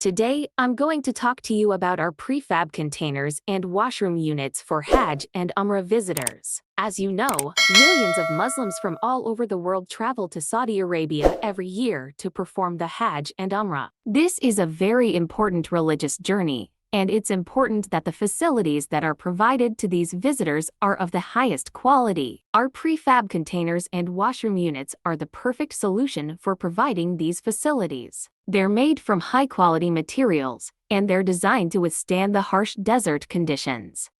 Today, I'm going to talk to you about our prefab containers and washroom units for Hajj and Umrah visitors. As you know, millions of Muslims from all over the world travel to Saudi Arabia every year to perform the Hajj and Umrah. This is a very important religious journey, and it's important that the facilities that are provided to these visitors are of the highest quality. Our prefab containers and washroom units are the perfect solution for providing these facilities. They're made from high-quality materials, and they're designed to withstand the harsh desert conditions.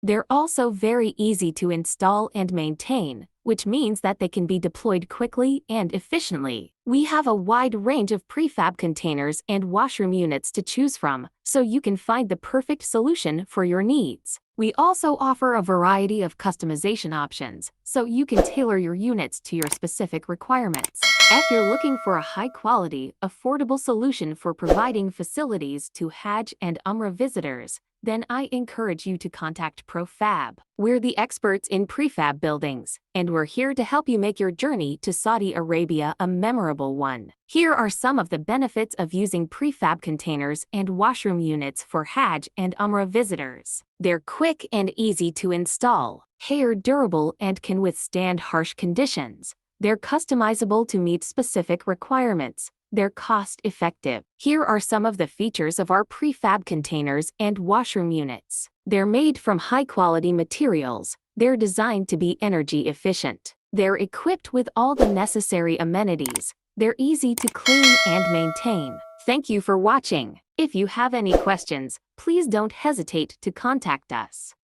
They're also very easy to install and maintain, which means that they can be deployed quickly and efficiently. We have a wide range of prefab containers and washroom units to choose from, so you can find the perfect solution for your needs. We also offer a variety of customization options, so you can tailor your units to your specific requirements. If you're looking for a high-quality, affordable solution for providing facilities to Hajj and Umrah visitors, then I encourage you to contact Pro-Fab. We're the experts in prefab buildings, and we're here to help you make your journey to Saudi Arabia a memorable one. Here are some of the benefits of using prefab containers and washroom units for Hajj and Umrah visitors. They're quick and easy to install. They're durable and can withstand harsh conditions. They're customizable to meet specific requirements. They're cost-effective. Here are some of the features of our prefab containers and washroom units. They're made from high-quality materials. They're designed to be energy efficient. They're equipped with all the necessary amenities. They're easy to clean and maintain. Thank you for watching. If you have any questions, please don't hesitate to contact us.